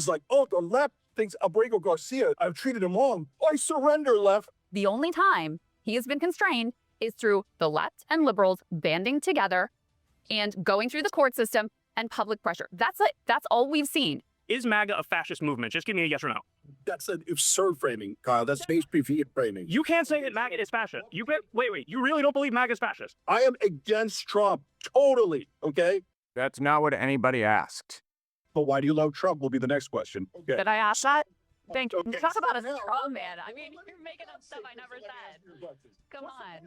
was like, oh, the left thinks Abrego Garcia, I've treated him wrong. I surrender, left. The only time he has been constrained is through the left and liberals banding together and going through the court system and public pressure. That's it. That's all we've seen. Is MAGA a fascist movement? Just give me a yes or no. That's an absurd framing, Kyle. That's HPV framing. You can't say that MAGA is fascist. Wait. You really don't believe MAGA is fascist? I am against Trump, totally, okay? That's not what anybody asked. But why do you love Trump will be the next question. Okay. Did I ask that? Thank you. Okay. Talk about a straw man. I mean, you're making up stuff I never said. Come on.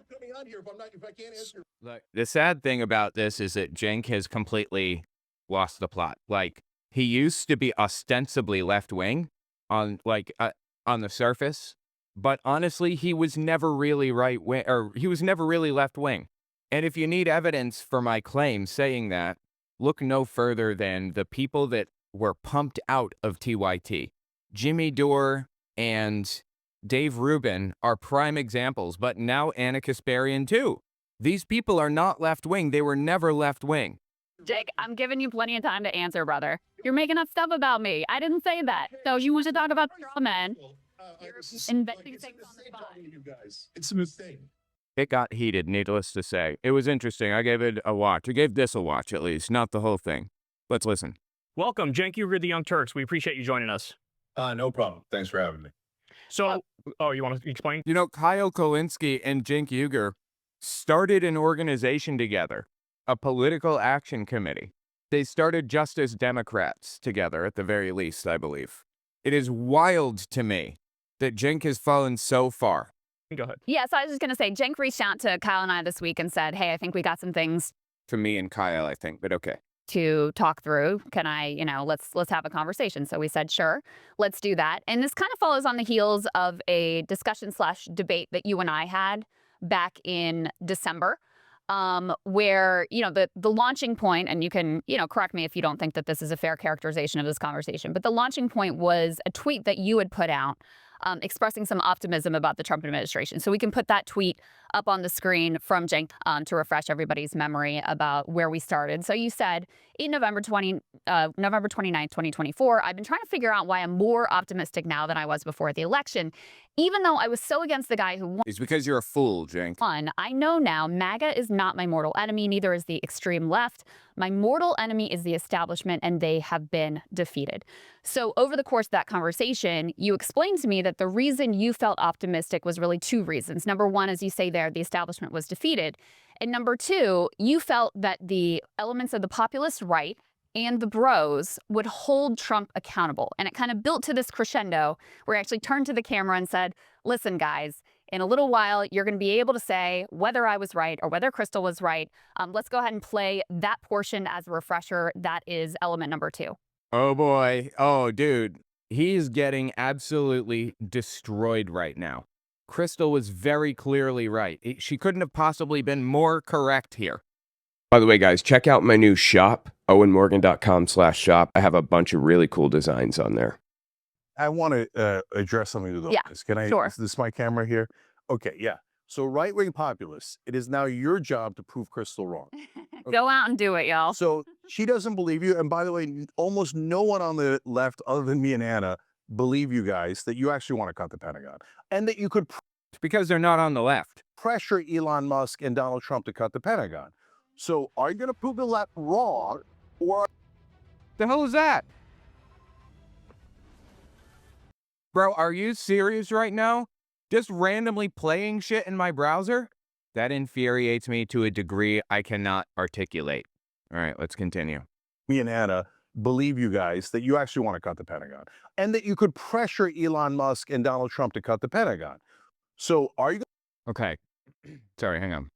If I can't answer. Look, the sad thing about this is that Cenk has completely lost the plot. Like, he used to be ostensibly left-wing on the surface, but honestly, he was never really right-wing, or he was never really left-wing. And if you need evidence for my claim saying that, look no further than the people that were pumped out of TYT. Jimmy Dore and Dave Rubin are prime examples, but now Anna Kasparian too. These people are not left-wing. They were never left-wing. Jake, I'm giving you plenty of time to answer, brother. You're making up stuff about me. I didn't say that. So you want to talk about straw men? You're inventing things on the spot. It's a mistake. It got heated, needless to say. It was interesting. I gave it a watch. I gave this a watch, at least, not the whole thing. Let's listen. Welcome, Cenk Uygur, the Young Turks. We appreciate you joining us. No problem. Thanks for having me. So, you want to explain? You know, Kyle Kulinski and Cenk Uygur started an organization together, a political action committee. They started just as Democrats together, at the very least, I believe. It is wild to me that Cenk has fallen so far. Go ahead. Yeah, so I was just going to say, Cenk reached out to Kyle and I this week and said, hey, I think we got some things To me and Kyle, I think, but okay. to talk through. Can I, let's have a conversation. So we said, sure, let's do that. And this kind of follows on the heels of a discussion/debate that you and I had back in December, where, the launching point, and you can, correct me if you don't think that this is a fair characterization of this conversation, but the launching point was a tweet that you had put out expressing some optimism about the Trump administration. So we can put that tweet up on the screen from Cenk to refresh everybody's memory about where we started. So you said, in November 29th, 2024, I've been trying to figure out why I'm more optimistic now than I was before the election, even though I was so against the guy who won. It's because you're a fool, Cenk. I know now MAGA is not my mortal enemy, neither is the extreme left. My mortal enemy is the establishment, and they have been defeated. So over the course of that conversation, you explained to me that the reason you felt optimistic was really two reasons. Number one, as you say there, the establishment was defeated. And number two, you felt that the elements of the populist right and the bros would hold Trump accountable. And it kind of built to this crescendo where he actually turned to the camera and said, listen, guys, in a little while, you're going to be able to say whether I was right or whether Crystal was right. Let's go ahead and play that portion as a refresher. That is element number two. Oh, boy. Oh, dude. He's getting absolutely destroyed right now. Crystal was very clearly right. She couldn't have possibly been more correct here. By the way, guys, check out my new shop, owenmorgan.com/shop. I have a bunch of really cool designs on there. I want to address something with all this. Can I? Sure. Is this my camera here? Okay, yeah. So right-wing populists, it is now your job to prove Crystal wrong. Go out and do it, y'all. So she doesn't believe you. And by the way, almost no one on the left, other than me and Anna, believe you guys that you actually want to cut the Pentagon. And that you could Because they're not on the left. pressure Elon Musk and Donald Trump to cut the Pentagon. So are you going to prove the left wrong, or The hell is that? Bro, are you serious right now? Just randomly playing shit in my browser? That infuriates me to a degree I cannot articulate. All right, let's continue. me and Anna believe you guys that you actually want to cut the Pentagon, and that you could pressure Elon Musk and Donald Trump to cut the Pentagon. So are you? Okay. Sorry, hang on.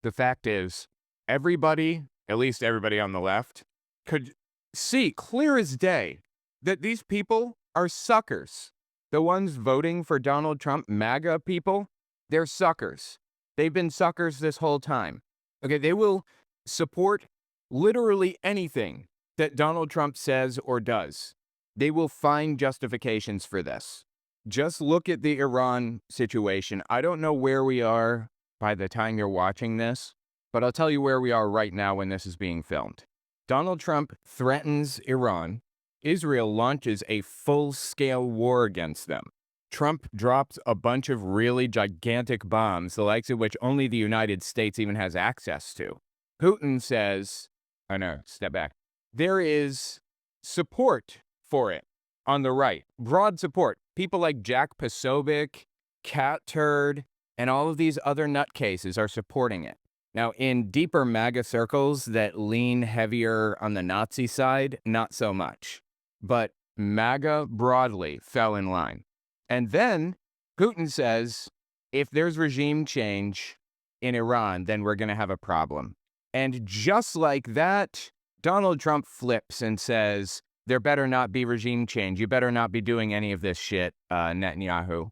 The fact is, everybody, at least everybody on the left, could see clear as day that these people are suckers. The ones voting for Donald Trump, MAGA people, they're suckers. They've been suckers this whole time. Okay, they will support literally anything that Donald Trump says or does. They will find justifications for this. Just look at the Iran situation. I don't know where we are by the time you're watching this, but I'll tell you where we are right now when this is being filmed. Donald Trump threatens Iran. Israel launches a full-scale war against them. Trump drops a bunch of really gigantic bombs, the likes of which only the United States even has access to. Putin says, oh no, step back. There is support for it on the right, broad support. People like Jack Posobiec, Cat Turd, and all of these other nutcases are supporting it. Now, in deeper MAGA circles that lean heavier on the Nazi side, not so much. But MAGA broadly fell in line. And then Putin says, if there's regime change in Iran, then we're going to have a problem. And just like that, Donald Trump flips and says, there better not be regime change. You better not be doing any of this shit, Netanyahu.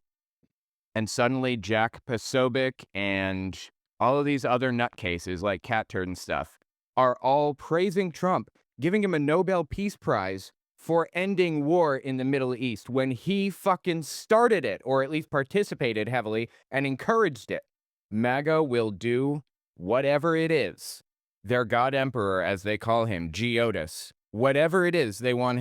And suddenly Jack Posobiec and all of these other nutcases like Cat Turd and stuff are all praising Trump, giving him a Nobel Peace Prize for ending war in the Middle East when he fucking started it, or at least participated heavily and encouraged it. MAGA will do whatever it is. Their God Emperor, as they call him, Geodis, whatever it is they want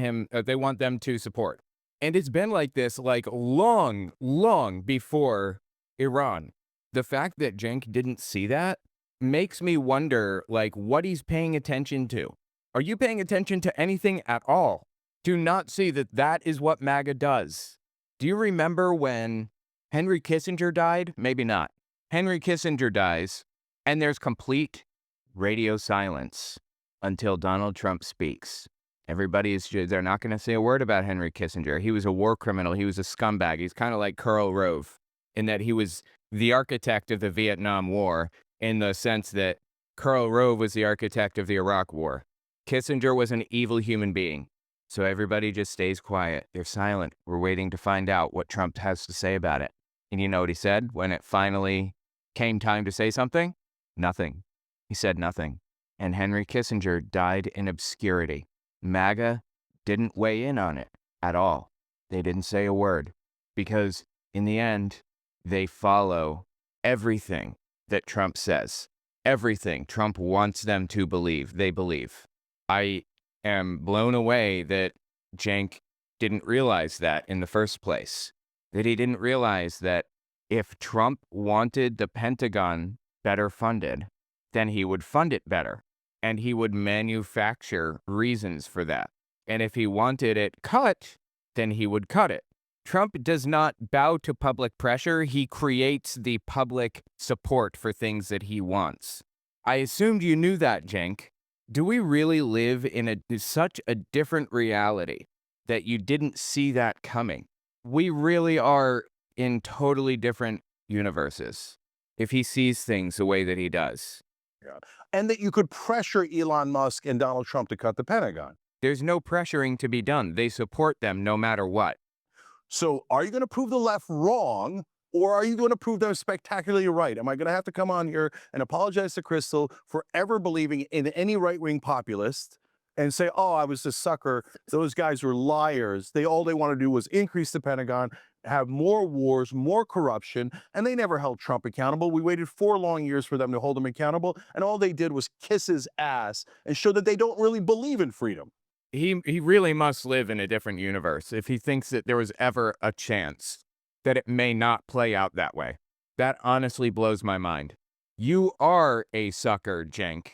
them to support. And it's been like this like long, long before Iran. The fact that Cenk didn't see that makes me wonder like what he's paying attention to. Are you paying attention to anything at all? Do not see that that is what MAGA does. Do you remember when Henry Kissinger died? Maybe not. Henry Kissinger dies, and there's complete radio silence until Donald Trump speaks. They're not going to say a word about Henry Kissinger. He was a war criminal. He was a scumbag. He's kind of like Karl Rove in that he was the architect of the Vietnam War in the sense that Karl Rove was the architect of the Iraq War. Kissinger was an evil human being. So everybody just stays quiet. They're silent. We're waiting to find out what Trump has to say about it. And you know what he said when it finally came time to say something? Nothing. He said nothing. And Henry Kissinger died in obscurity. MAGA didn't weigh in on it at all. They didn't say a word because in the end, they follow everything that Trump says. Everything Trump wants them to believe, they believe. I am blown away that Cenk didn't realize that in the first place. That he didn't realize that if Trump wanted the Pentagon better funded, then he would fund it better. And he would manufacture reasons for that. And if he wanted it cut, then he would cut it. Trump does not bow to public pressure. He creates the public support for things that he wants. I assumed you knew that, Cenk. Do we really live in such a different reality that you didn't see that coming? We really are in totally different universes if he sees things the way that he does. Yeah. And that you could pressure Elon Musk and Donald Trump to cut the Pentagon. There's no pressuring to be done. They support them no matter what. So are you going to prove the left wrong, or are you going to prove them spectacularly right? Am I going to have to come on here and apologize to Crystal for ever believing in any right-wing populist and say, oh, I was a sucker. Those guys were liars. All they want to do was increase the Pentagon, have more wars, more corruption, and they never held Trump accountable. We waited 4 long years for them to hold him accountable, and all they did was kiss his ass and show that they don't really believe in freedom. He really must live in a different universe if he thinks that there was ever a chance that it may not play out that way. That honestly blows my mind. You are a sucker, Cenk.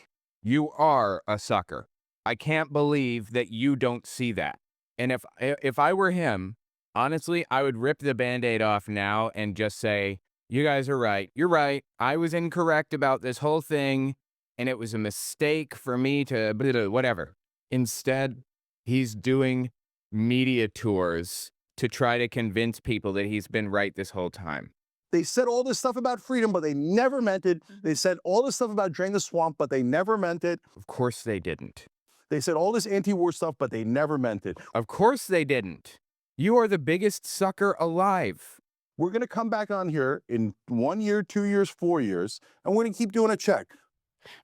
You are a sucker. I can't believe that you don't see that. And if I were him, honestly, I would rip the Band-Aid off now and just say, you guys are right. You're right. I was incorrect about this whole thing, and it was a mistake for me to whatever. Instead, he's doing media tours to try to convince people that he's been right this whole time. They said all this stuff about freedom, but they never meant it. They said all this stuff about drain the swamp, but they never meant it. Of course they didn't. They said all this anti-war stuff, but they never meant it. Of course they didn't. You are the biggest sucker alive. We're going to come back on here in 1 year, 2 years, 4 years, and we're going to keep doing a check.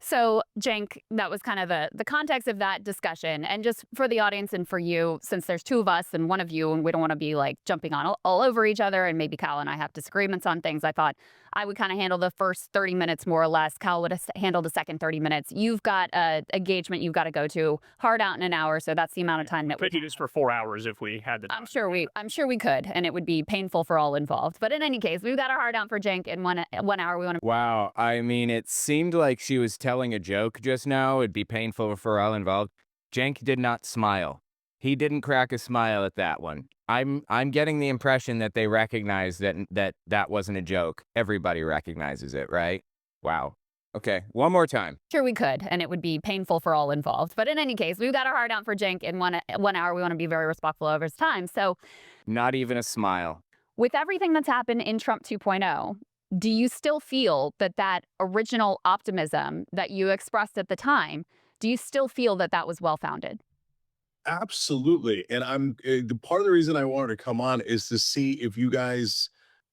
So, Cenk, that was kind of the context of that discussion. And just for the audience and for you, since there's 2 of us and 1 of you, and we don't want to be like jumping on all over each other, and maybe Kyle and I have disagreements on things, I thought I would kind of handle the first 30 minutes more or less. Kyle would handle the second 30 minutes. You've got a engagement you've got to go to, hard out in an hour, so that's the amount of time that we could do this for 4 hours if we had the time. I'm sure we could, and it would be painful for all involved. But in any case, we've got our hard out for Cenk in 1 hour. We want to. Wow. I mean, it seemed like she was telling a joke just now. It'd be painful for all involved. Cenk did not smile. He didn't crack a smile at that one. I'm getting the impression that they recognize that wasn't a joke. Everybody recognizes it, right? Wow. Okay, one more time. Sure, we could, and it would be painful for all involved. But in any case, we've got our hard out for Cenk in 1 hour. We want to be very respectful of his time. So, Not even a smile. with everything that's happened in Trump 2.0, do you still feel that original optimism that you expressed at the time, do you still feel that was well-founded? Absolutely. And the part of the reason I wanted to come on is to see if you guys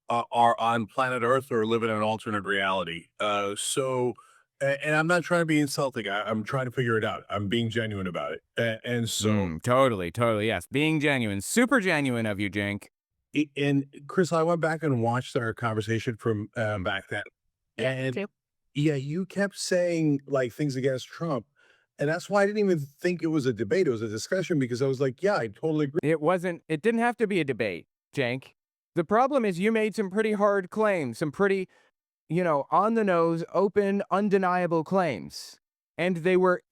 are on planet Earth or live in an alternate reality. And I'm not trying to be insulting. I'm trying to figure it out. I'm being genuine about it. And so, Totally, yes. Being genuine. Super genuine of you, Cenk. and Chris, I went back and watched our conversation from back then. And too. yeah, you kept saying like things against Trump. And that's why I didn't even think it was a debate. It was a discussion because I was like, yeah, I totally agree. It didn't have to be a debate, Cenk. The problem is you made some pretty hard claims, some pretty, on the nose, open, undeniable claims. And they were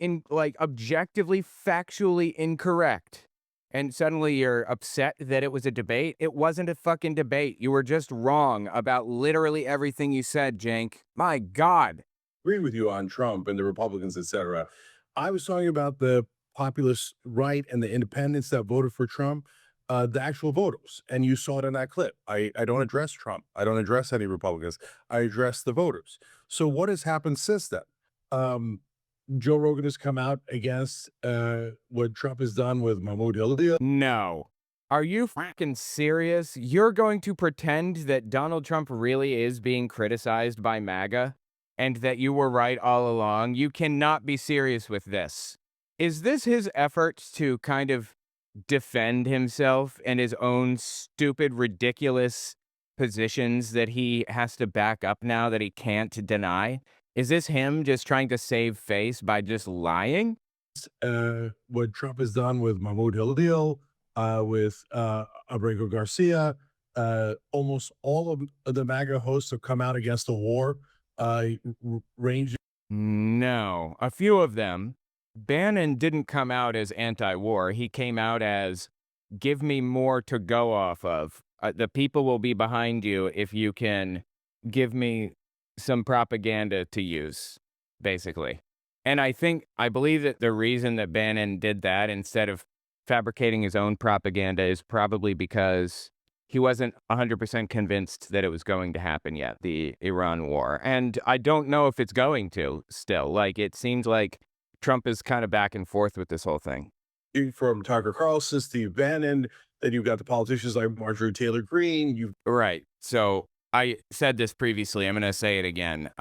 objectively, factually incorrect. And suddenly you're upset that it was a debate. It wasn't a fucking debate. You were just wrong about literally everything you said, Cenk. My God. Agree with you on Trump and the Republicans, et cetera. I was talking about the populist right and the independents that voted for Trump, the actual voters. And you saw it in that clip. I don't address Trump. I don't address any Republicans. I address the voters. So what has happened since then? Joe Rogan has come out against what Trump has done with Mahmoud Hildia. No. Are you fucking serious? You're going to pretend that Donald Trump really is being criticized by MAGA? And that you were right all along? You cannot be serious with this. Is this his efforts to kind of defend himself and his own stupid, ridiculous positions that he has to back up now that he can't deny? Is this him just trying to save face by just lying? What Trump has done with Mahmoud Hildia, with Abrego Garcia, almost all of the MAGA hosts have come out against the war. Range. No, a few of them. Bannon didn't come out as anti-war. He came out as, give me more to go off of. The people will be behind you if you can give me some propaganda to use, basically. And I believe that the reason that Bannon did that instead of fabricating his own propaganda is probably because he wasn't 100% convinced that it was going to happen yet, the Iran war. And I don't know if it's going to still. It seems like Trump is kind of back and forth with this whole thing. From Tucker Carlson, Steve Bannon, then you've got the politicians like Marjorie Taylor Greene. Right. So I said this previously. I'm going to say it again.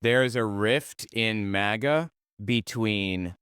There's a rift in MAGA between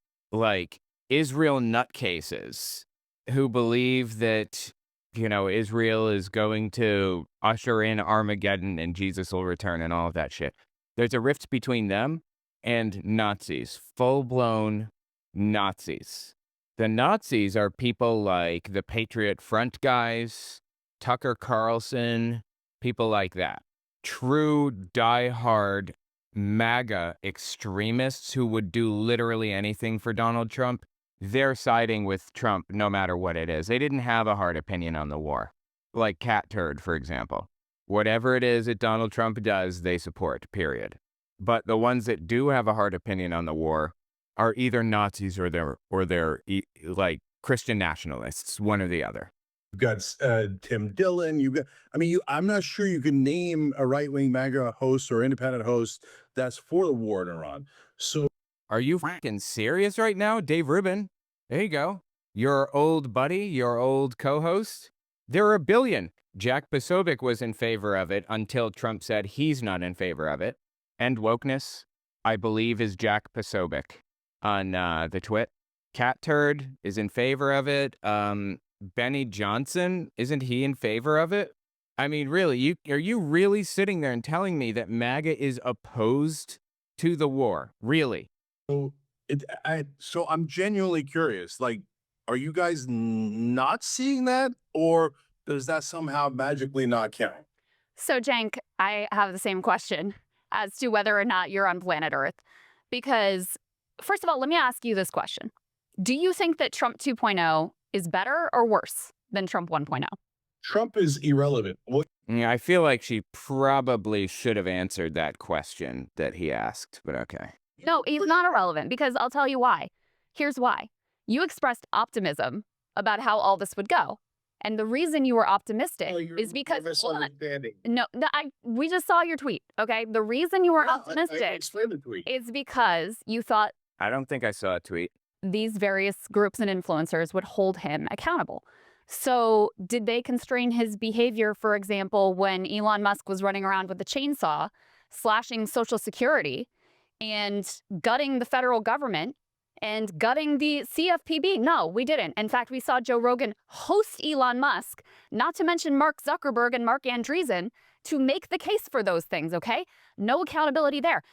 Israel nutcases who believe that Israel is going to usher in Armageddon and Jesus will return and all of that shit. There's a rift between them and Nazis, full-blown Nazis. The Nazis are people like the Patriot Front guys, Tucker Carlson, people like that. True, die-hard MAGA extremists who would do literally anything for Donald Trump. They're siding with Trump no matter what it is. They didn't have a hard opinion on the war. Like Cat Turd, for example. Whatever it is that Donald Trump does, they support, period. But the ones that do have a hard opinion on the war are either Nazis or they're Christian nationalists, one or the other. You've got Tim Dillon. I'm not sure you can name a right-wing MAGA host or independent host that's for the war in Iran. So are you fucking serious right now? Dave Rubin. There you go. Your old buddy, your old co-host. There are a billion. Jack Posobiec was in favor of it until Trump said he's not in favor of it. And wokeness, I believe, is Jack Posobiec on the twit. Cat Turd is in favor of it. Benny Johnson, isn't he in favor of it? I mean, really, are you really sitting there and telling me that MAGA is opposed to the war? Really? So so I'm genuinely curious. Like, are you guys not seeing that, or does that somehow magically not count? So, Cenk, I have the same question as to whether or not you're on planet Earth. Because, first of all, let me ask you this question. Do you think that Trump 2.0 is better or worse than Trump 1.0? Trump is irrelevant. What Yeah, I feel like she probably should have answered that question that he asked, but okay. No, he's not irrelevant because I'll tell you why. Here's why. You expressed optimism about how all this would go. And the reason you were optimistic is because misunderstanding. we just saw your tweet, okay? The reason you were I optimistic explained the tweet. is because you thought I don't think I saw a tweet. these various groups and influencers would hold him accountable. So, did they constrain his behavior, for example, when Elon Musk was running around with a chainsaw, slashing Social Security and gutting the federal government and gutting the CFPB? No, we didn't. In fact, we saw Joe Rogan host Elon Musk, not to mention Mark Zuckerberg and Mark Andreessen, to make the case for those things, okay? No accountability there.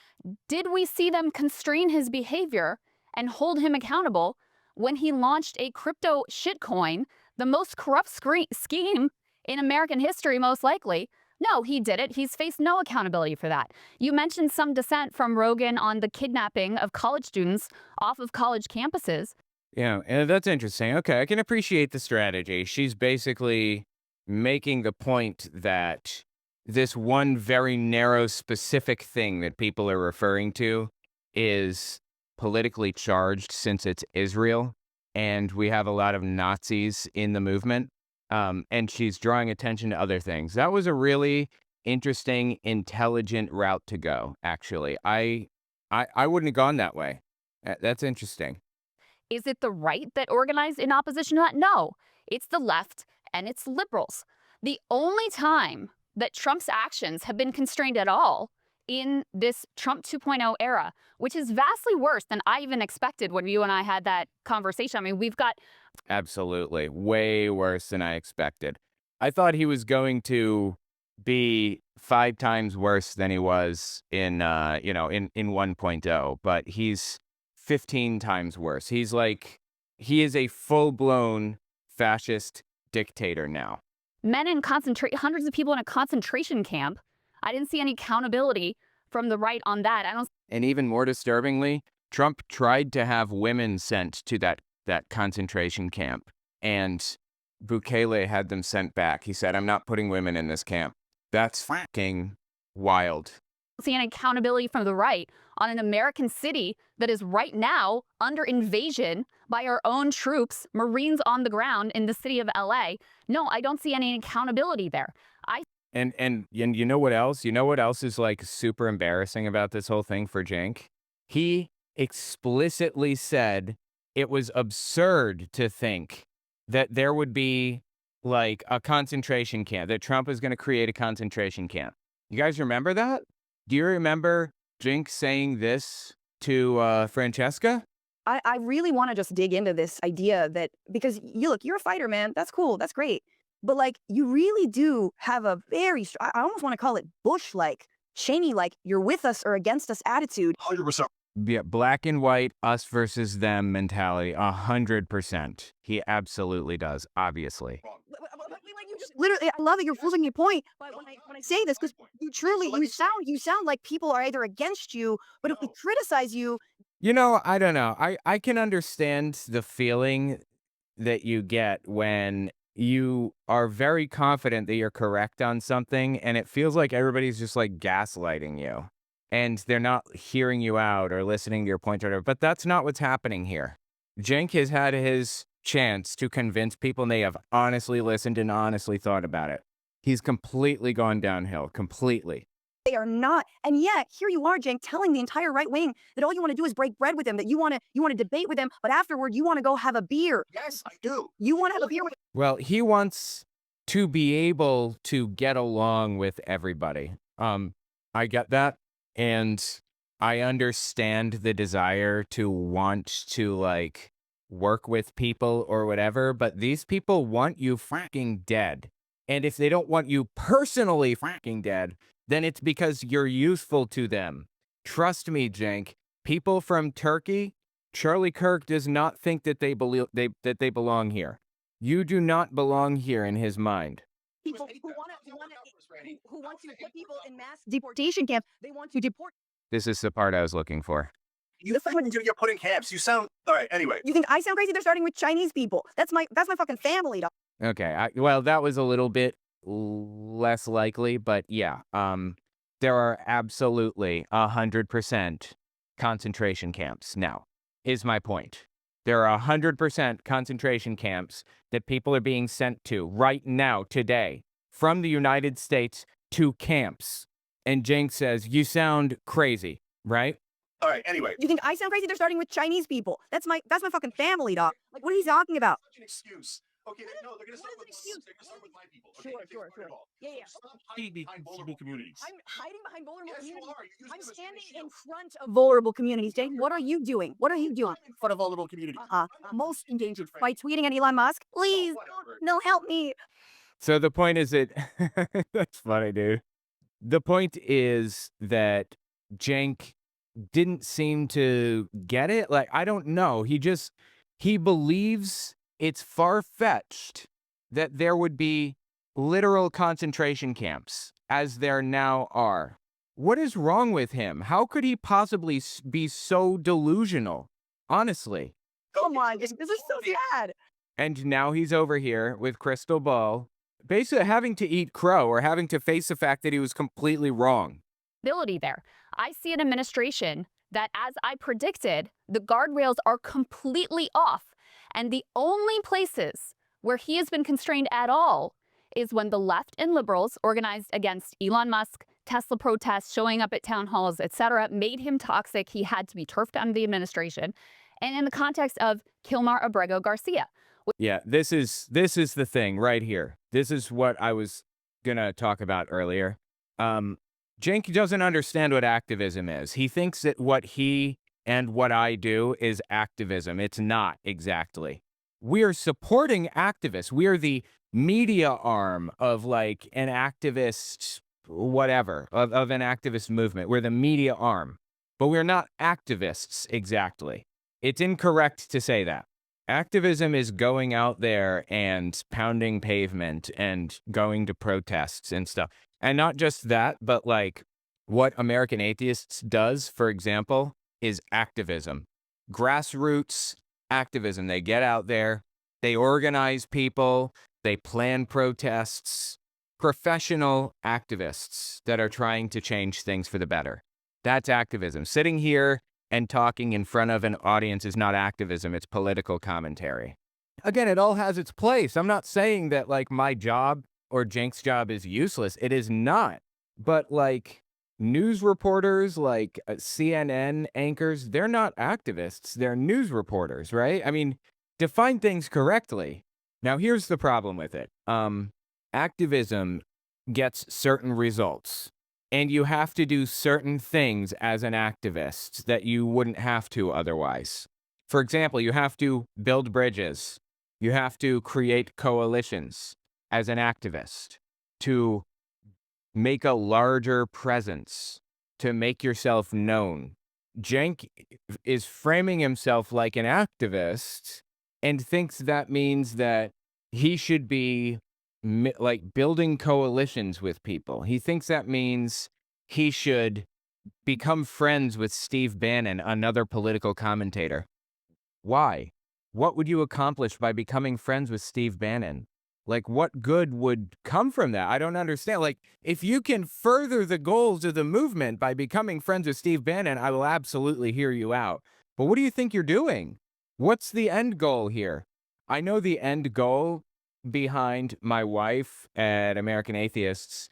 Did we see them constrain his behavior and hold him accountable when he launched a crypto shitcoin, the most corrupt scheme in American history, most likely? No, he did it. He's faced no accountability for that. You mentioned some dissent from Rogan on the kidnapping of college students off of college campuses. Yeah, and that's interesting. Okay, I can appreciate the strategy. She's basically making the point that this one very narrow, specific thing that people are referring to is politically charged since it's Israel, and we have a lot of Nazis in the movement. And she's drawing attention to other things. That was a really interesting, intelligent route to go, actually. I wouldn't have gone that way. That's interesting. Is it the right that organized in opposition to that? No, it's the left and it's liberals. The only time that Trump's actions have been constrained at all in this Trump 2.0 era, which is vastly worse than I even expected when you and I had that conversation. I mean, we've got Absolutely. Way worse than I expected. I thought he was going to be 5 times worse than he was in 1.0, but he's 15 times worse. He is a full-blown fascist dictator now. men in hundreds of people in a concentration camp. I didn't see any accountability from the right on that. I don't. And even more disturbingly, Trump tried to have women sent to that concentration camp, and Bukele had them sent back. He said, "I'm not putting women in this camp." That's fucking wild. See any accountability from the right on an American city that is right now under invasion by our own troops, Marines on the ground in the city of LA. No, I don't see any accountability there. And you know what else? You know what else is like super embarrassing about this whole thing for Cenk? He explicitly said it was absurd to think that there would be like a concentration camp, that Trump is going to create a concentration camp. You guys remember that? Do you remember Cenk saying this to Francesca? I really want to just dig into this idea that because you're a fighter, man. That's cool. That's great. But like, you really do have a very, I almost want to call it Bush-like, Cheney-like, you're with us or against us attitude. 100%. Yeah, black and white, us versus them mentality. 100%. He absolutely does, obviously. Like you just literally, I love that you're proving your point. But when I say this, because you sound like people are either against you, but if we criticize you, You know, I don't know. I can understand the feeling that you get when you are very confident that you're correct on something, and it feels like everybody's just like gaslighting you, and they're not hearing you out or listening to your point or whatever. But that's not what's happening here. Cenk has had his chance to convince people, and they have honestly listened and honestly thought about it. He's completely gone downhill, completely. they are not. And yet, here you are, Cenk, telling the entire right wing that all you want to do is break bread with them, that you want to debate with them, but afterward you want to go have a beer. Yes, I do. You want to have a beer with Well, he wants to be able to get along with everybody. I get that, and I understand the desire to want to like work with people or whatever, but these people want you fucking dead. And if they don't want you personally fucking dead, then it's because you're useful to them. Trust me, Cenk. People from Turkey, Charlie Kirk does not think that they belong here. You do not belong here in his mind. People who want to put people in mass deportation camps. They want to deport. This is the part I was looking for. You think you're putting camps. You sound all right. Anyway, You think I sound crazy? They're starting with Chinese people. That's my fucking family, dog. Okay, well, that was a little bit less likely, but yeah, there are absolutely 100% concentration camps now, is my point. There are 100% concentration camps that people are being sent to right now, today, from the United States to camps. And Cenk says, you sound crazy, right? all right. Anyway, You think I sound crazy? They're starting with Chinese people. That's my fucking family, dog. Like, what are you talking about? such an excuse. Okay, no, they're gonna What start is an with us. excuse? They're gonna start with my people. Okay, Sure, I think sure, it's sure. protocol. Yeah, yeah. Stop hiding behind vulnerable communities. I'm hiding behind vulnerable Yes, you communities. are. You're using I'm them as standing shield. in front of vulnerable communities. Jane, what are you doing? What are you doing? In front of vulnerable communities. Most endangered by tweeting at Elon Musk. Please, whatever. no, help me. So the point is that that's funny, dude. The point is that Cenk didn't seem to get it. Like, I don't know. He believes it's far-fetched that there would be literal concentration camps, as there now are. What is wrong with him? How could he possibly be so delusional? Honestly. Come on, this is so sad. And now he's over here with Crystal Ball, basically having to eat crow or having to face the fact that he was completely wrong. Ability there. I see an administration that, as I predicted, the guardrails are completely off. And the only places where he has been constrained at all is when the left and liberals organized against Elon Musk, Tesla protests, showing up at town halls, etc., made him toxic. He had to be turfed out of the administration. And in the context of Kilmar Abrego Garcia. Yeah, this is the thing right here. This is what I was gonna talk about earlier. Cenk doesn't understand what activism is. He thinks that what he and what I do is activism. It's not exactly. We are supporting activists. We are the media arm of like an activist, whatever, of an activist movement. We're the media arm, but we're not activists exactly. It's incorrect to say that. Activism is going out there and pounding pavement and going to protests and stuff. And not just that, but like what American Atheists does, for example, is activism. Grassroots activism. They get out there, they organize people, they plan protests. Professional activists that are trying to change things for the better. That's activism. Sitting here and talking in front of an audience is not activism, it's political commentary. Again, it all has its place. I'm not saying that like my job or Cenk's job is useless. It is not. But like news reporters, like CNN anchors, they're not activists. They're news reporters, right? I mean, define things correctly. Now, here's the problem with it. Activism gets certain results. And you have to do certain things as an activist that you wouldn't have to otherwise. For example, you have to build bridges. You have to create coalitions as an activist to make a larger presence, to make yourself known. Cenk is framing himself like an activist and thinks that means that he should be like building coalitions with people. He thinks that means he should become friends with Steve Bannon, another political commentator. Why? What would you accomplish by becoming friends with Steve Bannon? Like, what good would come from that? I don't understand. Like, if you can further the goals of the movement by becoming friends with Steve Bannon, I will absolutely hear you out. But what do you think you're doing? What's the end goal here? I know the end goal behind my wife at American Atheists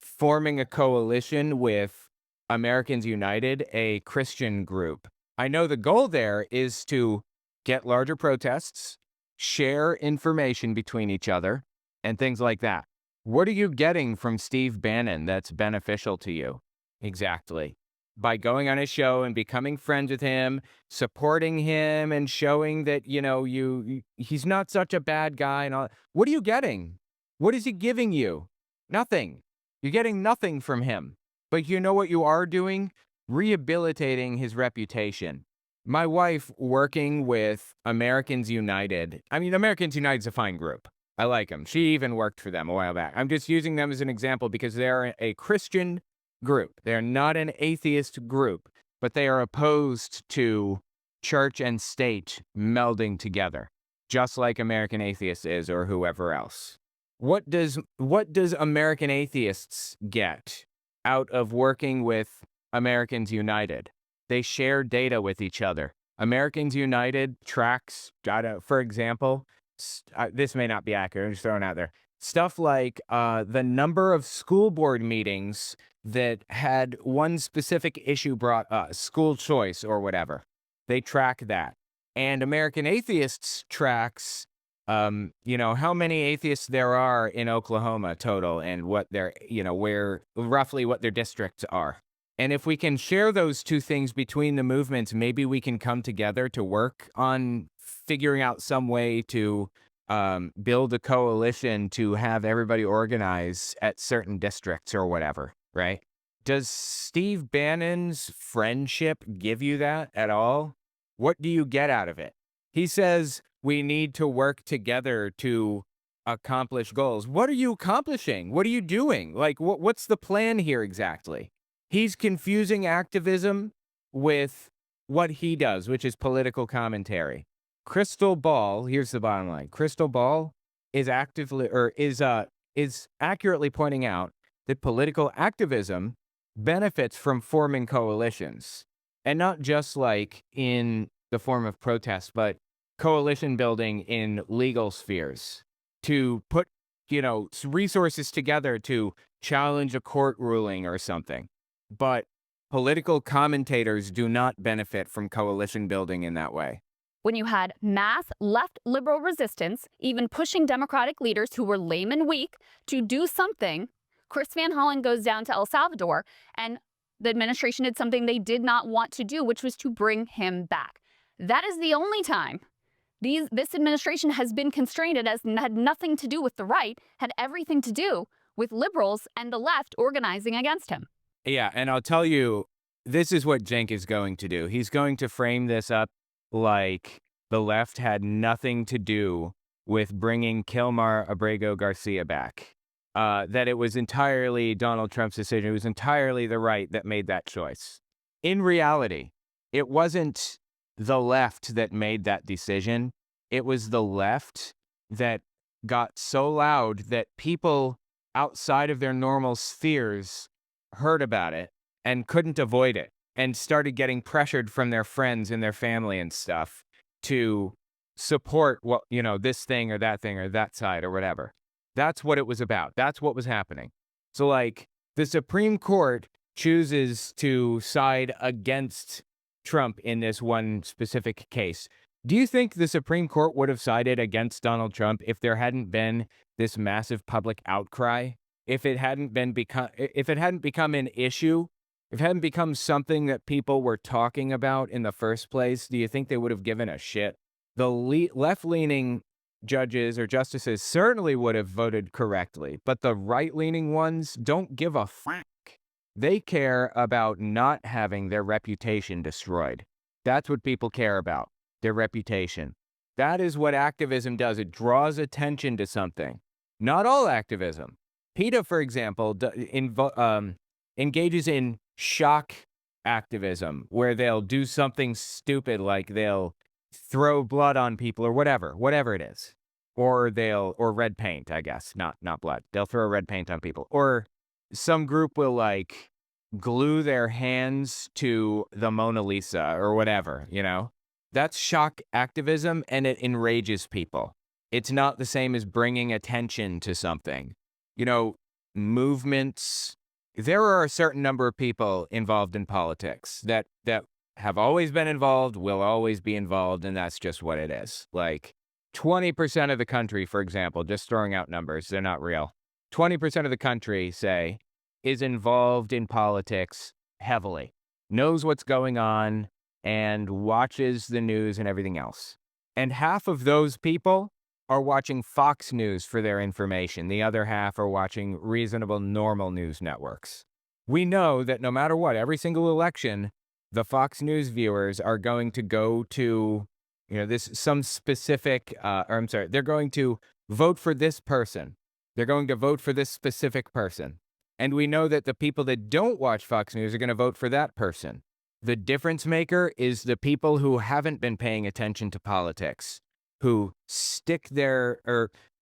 forming a coalition with Americans United, a Christian group. I know the goal there is to get larger protests, share information between each other, and things like that. What are you getting from Steve Bannon that's beneficial to you? Exactly. By going on his show and becoming friends with him, supporting him and showing that, you know, he's not such a bad guy and all. What are you getting? What is he giving you? Nothing. You're getting nothing from him. But you know what you are doing? Rehabilitating his reputation. My wife working with Americans United. I mean, Americans United's a fine group. I like them. She even worked for them a while back. I'm just using them as an example because they're a Christian group. They're not an atheist group, but they are opposed to church and state melding together, just like American Atheists is or whoever else. What does American Atheists get out of working with Americans United? They share data with each other. Americans United tracks data, for example, this may not be accurate, I'm just throwing it out there. Stuff like the number of school board meetings that had one specific issue brought up, school choice or whatever. They track that. And American Atheists tracks, how many atheists there are in Oklahoma total and what their, where roughly what their districts are. And if we can share those two things between the movements, maybe we can come together to work on figuring out some way to build a coalition to have everybody organize at certain districts or whatever, right? Does Steve Bannon's friendship give you that at all? What do you get out of it? He says we need to work together to accomplish goals. What are you accomplishing? What are you doing? Like, what's the plan here exactly? He's confusing activism with what he does, which is political commentary. Crystal Ball, here's the bottom line. Crystal Ball is accurately pointing out that political activism benefits from forming coalitions, and not just like in the form of protest, but coalition building in legal spheres to put, resources together to challenge a court ruling or something. But political commentators do not benefit from coalition building in that way. When you had mass left liberal resistance, even pushing Democratic leaders who were lame and weak to do something, Chris Van Hollen goes down to El Salvador, and the administration did something they did not want to do, which was to bring him back. That is the only time this administration has been constrained. It has had nothing to do with the right, had everything to do with liberals and the left organizing against him. Yeah, and I'll tell you, this is what Cenk is going to do. He's going to frame this up like the left had nothing to do with bringing Kilmar Abrego Garcia back. That it was entirely Donald Trump's decision. It was entirely the right that made that choice. In reality, it wasn't the left that made that decision. It was the left that got so loud that people outside of their normal spheres heard about it and couldn't avoid it and started getting pressured from their friends and their family and stuff to support this thing or that side or whatever. That's what it was about. That's what was happening. So like the Supreme Court chooses to side against Trump in this one specific case. Do you think the Supreme Court would have sided against Donald Trump if there hadn't been this massive public outcry? If it hadn't become an issue, if it hadn't become something that people were talking about in the first place, do you think they would have given a shit? The left-leaning judges or justices certainly would have voted correctly, but the right-leaning ones don't give a fuck. They care about not having their reputation destroyed. That's what people care about, their reputation. That is what activism does. It draws attention to something. Not all activism. PETA, for example, engages in shock activism, where they'll do something stupid, like they'll throw blood on people or whatever it is. Or red paint, I guess, not blood. They'll throw red paint on people. Or some group will like glue their hands to the Mona Lisa or whatever, That's shock activism, and it enrages people. It's not the same as bringing attention to something. Movements. There are a certain number of people involved in politics that have always been involved, will always be involved, and that's just what it is. Like 20% of the country, for example, just throwing out numbers, they're not real. 20% of the country, say, is involved in politics heavily, knows what's going on, and watches the news and everything else. And half of those people are watching Fox News for their information. The other half are watching reasonable, normal news networks. We know that no matter what, every single election, the Fox News viewers are going to go to, some specific, they're going to vote for this person. They're going to vote for this specific person. And we know that the people that don't watch Fox News are going to vote for that person. The difference maker is the people who haven't been paying attention to politics, who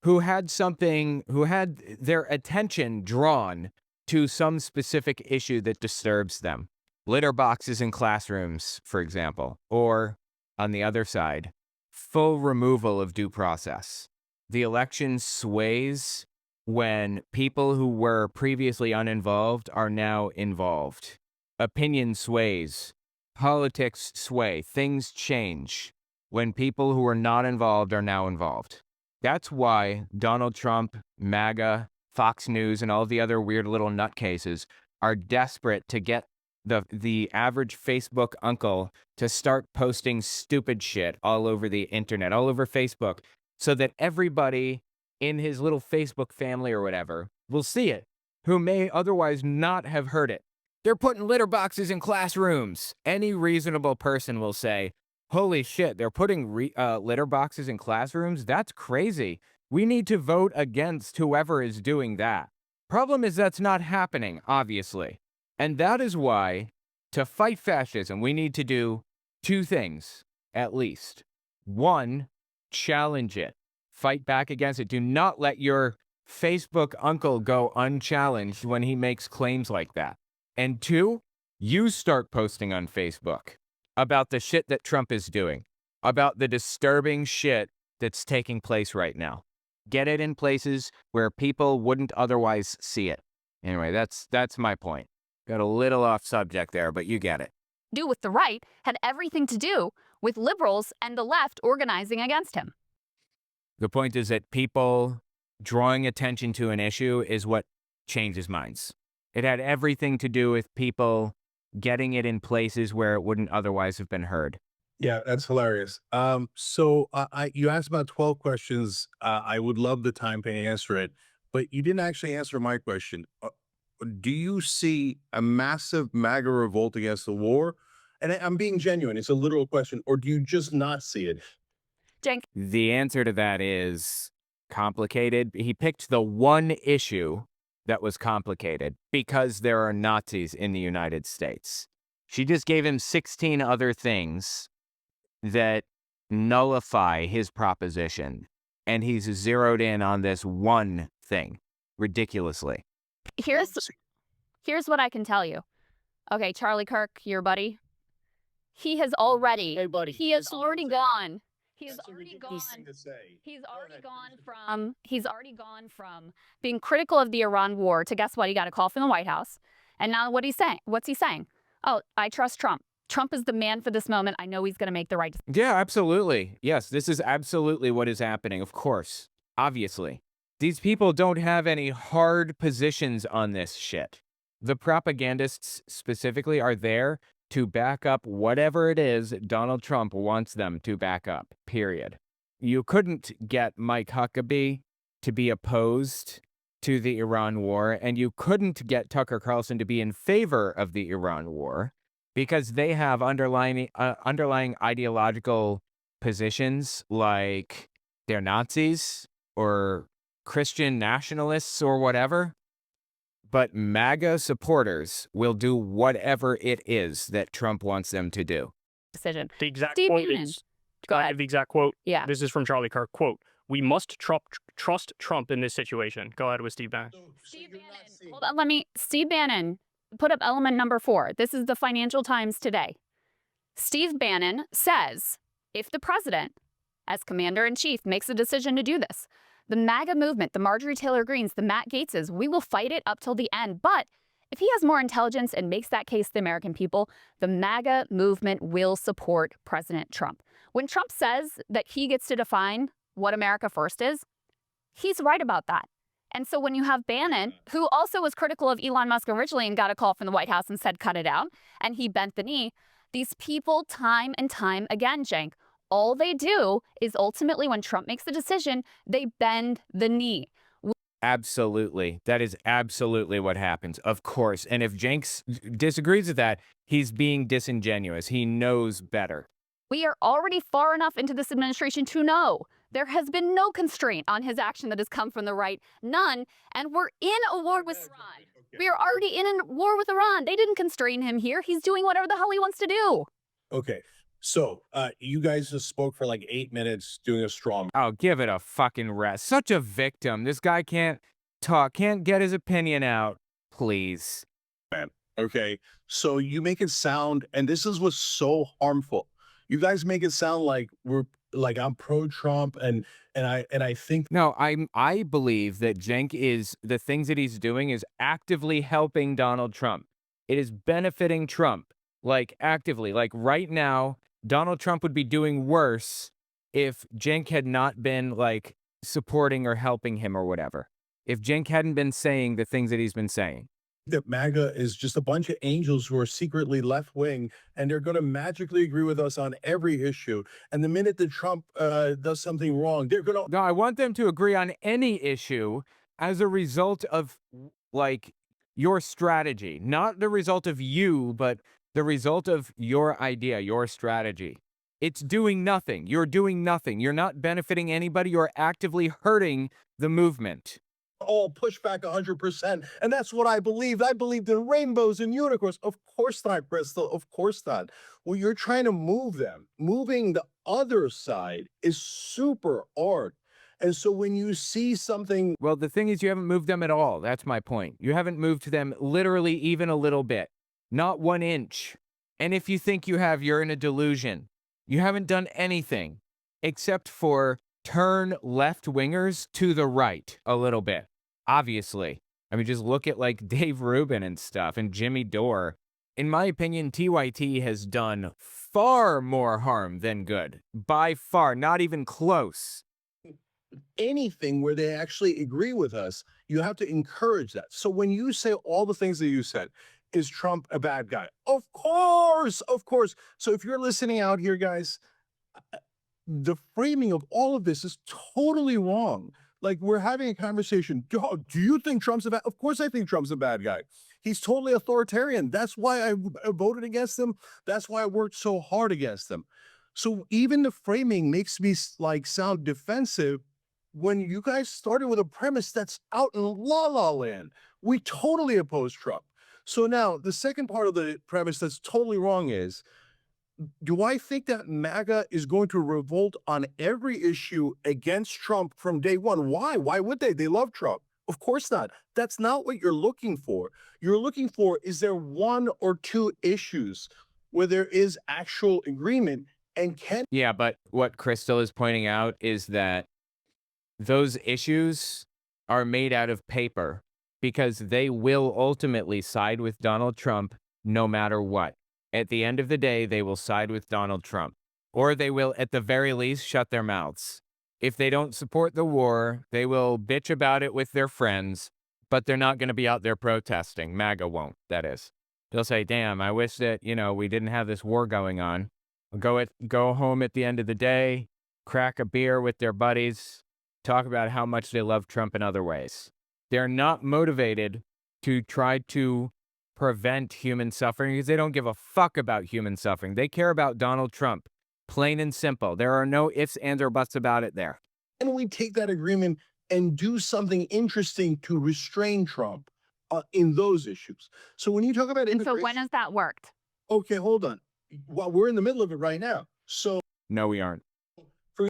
who had their attention drawn to some specific issue that disturbs them. Litter boxes in classrooms, for example, or on the other side, full removal of due process. The election sways when people who were previously uninvolved are now involved. Opinion sways. Politics sway. Things change when people who are not involved are now involved. That's why Donald Trump, MAGA, Fox News, and all the other weird little nutcases are desperate to get the average Facebook uncle to start posting stupid shit all over the internet, all over Facebook, so that everybody in his little Facebook family or whatever will see it, who may otherwise not have heard it. They're putting litter boxes in classrooms. Any reasonable person will say, holy shit, they're putting litter boxes in classrooms? That's crazy. We need to vote against whoever is doing that. Problem is that's not happening, obviously. And that is why, to fight fascism, we need to do two things, at least. One, challenge it. Fight back against it. Do not let your Facebook uncle go unchallenged when he makes claims like that. And two, you start posting on Facebook about the shit that Trump is doing, about the disturbing shit that's taking place right now. Get it in places where people wouldn't otherwise see it. Anyway, that's my point. Got a little off subject there, but you get it. Do with the right had everything to do with liberals and the left organizing against him. The point is that people drawing attention to an issue is what changes minds. It had everything to do with people getting it in places where it wouldn't otherwise have been heard. Yeah, that's hilarious. You asked about 12 questions. I would love the time to answer it, but you didn't actually answer my question. Do you see a massive MAGA revolt against the war? And I'm being genuine. It's a literal question. Or do you just not see it? Cenk, The answer to that is complicated. He picked the one issue that was complicated because there are Nazis in the United States. She just gave him 16 other things that nullify his proposition, and he's zeroed in on this one thing ridiculously. here's what I can tell you. Okay, Charlie Kirk, your buddy. He has already. Hey, buddy. He has already gone. He's That's a already ridiculous gone. thing to say. He's already gone from being critical of the Iran war to guess what? He got a call from the White House. And now what's he saying? Oh, I trust Trump. Trump is the man for this moment. I know he's going to make the right decision. Yeah, absolutely. Yes, this is absolutely what is happening, of course. Obviously. These people don't have any hard positions on this shit. The propagandists specifically are there to back up whatever it is Donald Trump wants them to back up, period. You couldn't get Mike Huckabee to be opposed to the Iran war, and you couldn't get Tucker Carlson to be in favor of the Iran war because they have underlying ideological positions like they're Nazis or Christian nationalists or whatever. But MAGA supporters will do whatever it is that Trump wants them to do. Decision. The exact Steve quote Bannon. is, Go I ahead. have the exact quote. Yeah. This is from Charlie Kirk. Quote, we must trust Trump in this situation. Go ahead with Steve Bannon. Steve Bannon. Hold on, Steve Bannon, put up element number 4. This is the Financial Times today. Steve Bannon says, if the president, as commander-in-chief, makes a decision to do this, the MAGA movement, the Marjorie Taylor Greenes, the Matt Gaetzes, we will fight it up till the end. But if he has more intelligence and makes that case to the American people, the MAGA movement will support President Trump. When Trump says that he gets to define what America first is, he's right about that. And so when you have Bannon, who also was critical of Elon Musk originally and got a call from the White House and said, cut it out, and he bent the knee, these people time and time again, Cenk, All they do is ultimately, when Trump makes the decision, they bend the knee. Absolutely. That is absolutely what happens. Of course. And if Jenks disagrees with that, he's being disingenuous. He knows better. We are already far enough into this administration to know there has been no constraint on his action that has come from the right. None. And we're in a war with Iran. We are already in a war with Iran. They didn't constrain him here. He's doing whatever the hell he wants to do. Okay. So you guys just spoke for like 8 minutes doing a straw. Oh, give it a fucking rest. Such a victim. This guy can't talk, can't get his opinion out. Please. Okay. So you make it sound, and this is what's so harmful. You guys make it sound like I'm pro-Trump and I think No, I believe that Cenk is the things that he's doing is actively helping Donald Trump. It is benefiting Trump, like actively. Like right now, Donald Trump would be doing worse if Cenk had not been like supporting or helping him or whatever. If Cenk hadn't been saying the things that he's been saying. that MAGA is just a bunch of angels who are secretly left wing, and they're going to magically agree with us on every issue. And the minute that Trump does something wrong, they're going to. No, I want them to agree on any issue as a result of like your strategy, not the result of you, but the result of your idea, your strategy. It's doing nothing. You're doing nothing. You're not benefiting anybody. You're actively hurting the movement. All push back 100%. And that's what I believed. I believed in rainbows and unicorns. Of course not, Crystal. Of course not. Well, you're trying to move them. Moving the other side is super hard. And so when you see something. Well, the thing is, you haven't moved them at all. That's my point. You haven't moved them literally even a little bit, not 1 inch. And if you think you have, you're in a delusion. You haven't done anything except for turn left-wingers to the right a little bit. Obviously. I mean, just look at like Dave Rubin and stuff and Jimmy Dore. In my opinion, TYT has done far more harm than good. By far, not even close. Anything where they actually agree with us, you have to encourage that. So when you say all the things that you said, is Trump a bad guy? Of course, of course. So if you're listening out here, guys, the framing of all of this is totally wrong. Like we're having a conversation. Do you think Trump's a bad? Of course, I think Trump's a bad guy. He's totally authoritarian. That's why I voted against him. That's why I worked so hard against him. So even the framing makes me like sound defensive when you guys started with a premise that's out in la la land. We totally oppose Trump. So now the second part of the premise that's totally wrong is, do I think that MAGA is going to revolt on every issue against Trump from day one? Why? Why would they? They love Trump. Of course not. That's not what you're looking for. You're looking for, is there 1 or 2 issues where there is actual agreement and can. Yeah, but what Crystal is pointing out is that those issues are made out of paper because they will ultimately side with Donald Trump no matter what. At the end of the day, they will side with Donald Trump, or they will, at the very least, shut their mouths. If they don't support the war, they will bitch about it with their friends, but they're not going to be out there protesting. MAGA won't, that is. They'll say, damn, I wish that, we didn't have this war going on. Go home at the end of the day, crack a beer with their buddies, talk about how much they love Trump in other ways. They're not motivated to try to prevent human suffering because they don't give a fuck about human suffering. They care about Donald Trump, plain and simple. There are no ifs, ands, or buts about it there. And we take that agreement and do something interesting to restrain Trump in those issues. So when you talk about And so immigration, when has that worked? okay, hold on. Well, we're in the middle of it right now. So No, we aren't.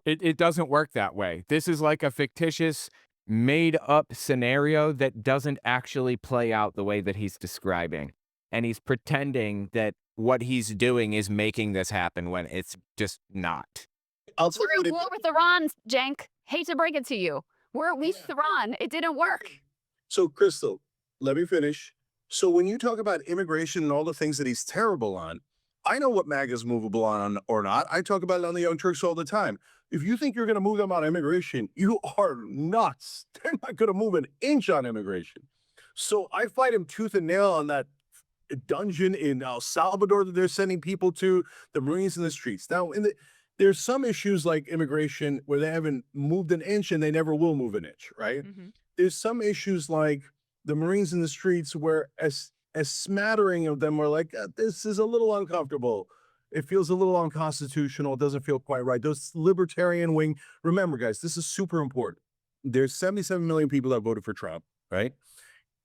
It doesn't work that way. This is like a fictitious, made-up scenario that doesn't actually play out the way that he's describing. And he's pretending that what he's doing is making this happen when it's just not. I'll tell you We're what at it- war with Iran, Cenk. Hate to break it to you. We're at war with Iran. It didn't work. So, Crystal, let me finish. So when you talk about immigration and all the things that he's terrible on, I know what MAGA is movable on or not. I talk about it on the Young Turks all the time. If you think you're going to move them on immigration, you are nuts. They're not going to move an inch on immigration. So I fight him tooth and nail on that dungeon in El Salvador that they're sending people to, the Marines in the streets. Now, There's some issues like immigration where they haven't moved an inch and they never will move an inch, right? There's some issues like the Marines in the streets where a smattering of them are like, this is a little uncomfortable. It feels a little unconstitutional. It doesn't feel quite right. Those libertarian wing, remember, guys, this is super important. There's 77 million people that voted for Trump, right?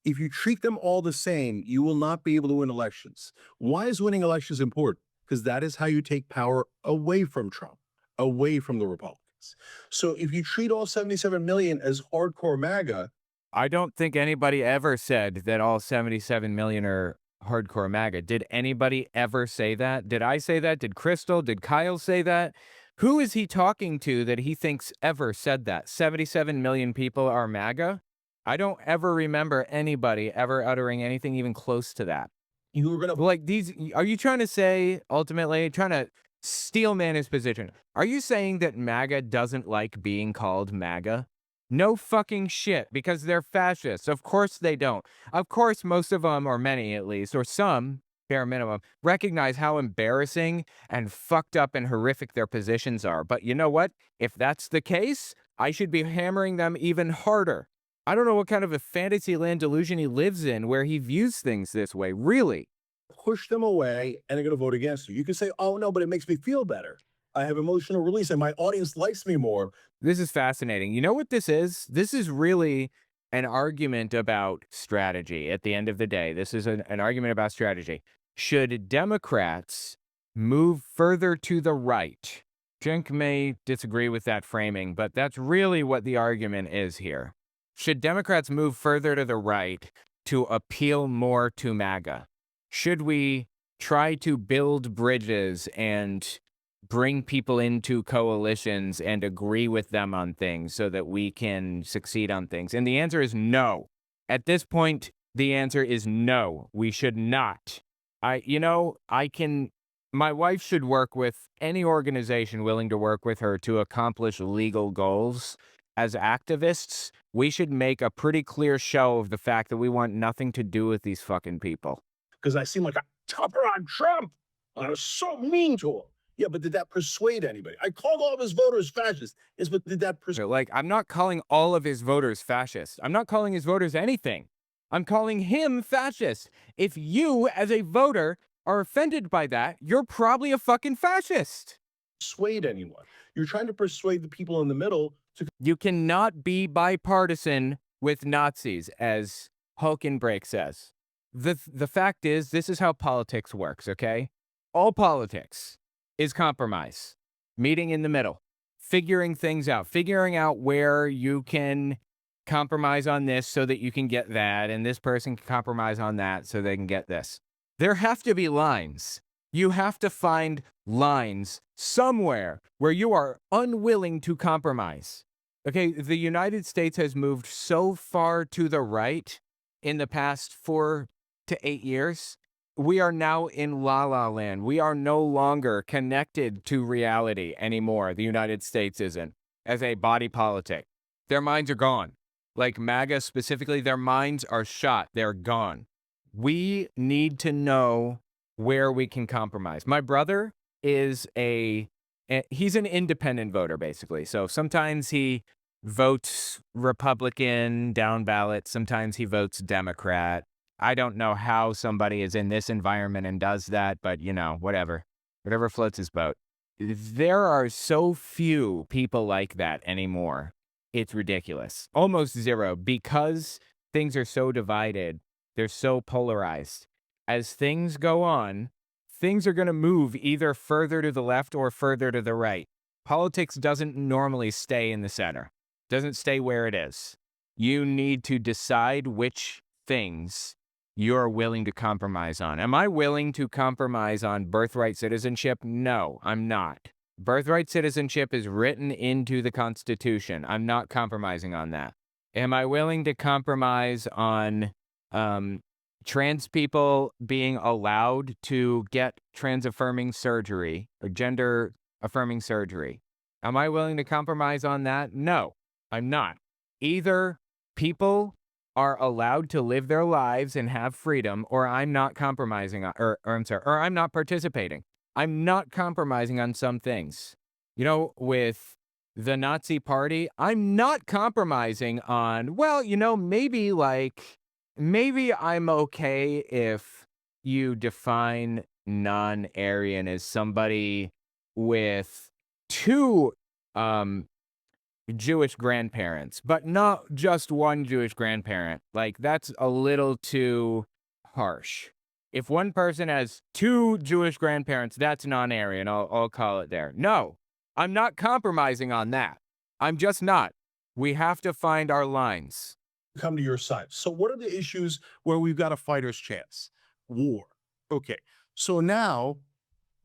If you treat them all the same, you will not be able to win elections. Why is winning elections important? Because that is how you take power away from Trump, away from the Republicans. So if you treat all 77 million as hardcore MAGA, I don't think anybody ever said that all 77 million are hardcore MAGA. Did anybody ever say that? Did I say that? Did Crystal? Did Kyle say that? Who is he talking to that he thinks ever said that? 77 million people are MAGA? I don't ever remember anybody ever uttering anything even close to that. you were going to Like these, are you trying to say, ultimately, trying to steel man his position? Are you saying that MAGA doesn't like being called MAGA? No fucking shit, because they're fascists. Of course they don't. Of course most of them, or many at least, or some, bare minimum, recognize how embarrassing and fucked up and horrific their positions are. But you know what? If that's the case, I should be hammering them even harder. I don't know what kind of a fantasy land delusion he lives in where he views things this way, really. push them away and they're going to vote against you. You can say, oh, no, but it makes me feel better. I have emotional release and my audience likes me more. This is fascinating. You know what this is? This is really an argument about strategy at the end of the day. This is an argument about strategy. Should Democrats move further to the right? Cenk may disagree with that framing, but that's really what the argument is here. Should Democrats move further to the right to appeal more to MAGA? Should we try to build bridges and bring people into coalitions and agree with them on things so that we can succeed on things? And the answer is no. At this point, the answer is no. We should not. My wife should work with any organization willing to work with her to accomplish legal goals. As activists, we should make a pretty clear show of the fact that we want nothing to do with these fucking people. Because I seem like a topper on Trump. I was so mean to him. Yeah, but did that persuade anybody? I called all of his voters fascists. Yes, but did that persuade? So, like, I'm not calling all of his voters fascist. I'm not calling his voters anything. I'm calling him fascist. If you, as a voter, are offended by that, you're probably a fucking fascist. Persuade anyone. You're trying to persuade the people in the middle to. You cannot be bipartisan with Nazis, as Hulkenbrake says. The fact is, this is how politics works, okay? All politics is compromise, meeting in the middle, figuring things out, figuring out where you can compromise on this so that you can get that, and this person can compromise on that so they can get this. There have to be lines. You have to find lines somewhere where you are unwilling to compromise. Okay, the United States has moved so far to the right in the past 4 to 8 years. We are now in La La Land. We are no longer connected to reality anymore. The United States isn't, as a body politic. Their minds are gone. Like MAGA specifically, their minds are shot. They're gone. We need to know where we can compromise. My brother is he's an independent voter, basically. So sometimes he votes Republican down ballot. Sometimes he votes Democrat. I don't know how somebody is in this environment and does that, but whatever floats his boat. There are so few people like that anymore. It's ridiculous. Almost zero, because things are so divided. They're so polarized. As things go on, things are going to move either further to the left or further to the right. Politics doesn't normally stay in the center. Doesn't stay where it is. You need to decide which things you're willing to compromise on. Am I willing to compromise on birthright citizenship? No, I'm not. Birthright citizenship is written into the Constitution. I'm not compromising on that. Am I willing to compromise on trans people being allowed to get trans-affirming surgery or gender-affirming surgery? Am I willing to compromise on that? No, I'm not. Either people are allowed to live their lives and have freedom, or I'm not compromising on, or I'm not participating. I'm not compromising on some things. with the Nazi Party, I'm not compromising on, well, maybe I'm okay if you define non-Aryan as somebody with two Jewish grandparents, but not just one Jewish grandparent. Like, that's a little too harsh. If one person has two Jewish grandparents, that's non-Aryan. I'll call it there. No, I'm not compromising on that. I'm just not. We have to find our lines. Come to your side. So what are the issues where we've got a fighter's chance? War. Okay. So now,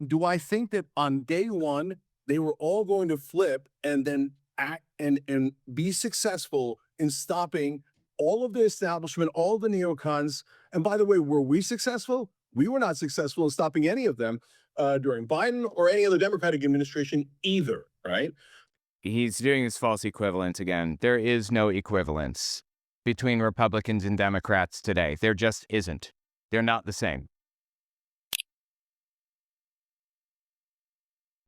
do I think that on day one, they were all going to flip and then act and be successful in stopping all of the establishment, all the neocons? And by the way, were we successful? We were not successful in stopping any of them during Biden or any other Democratic administration either, right? He's doing his false equivalence again. There is no equivalence between Republicans and Democrats today. There just isn't. They're not the same.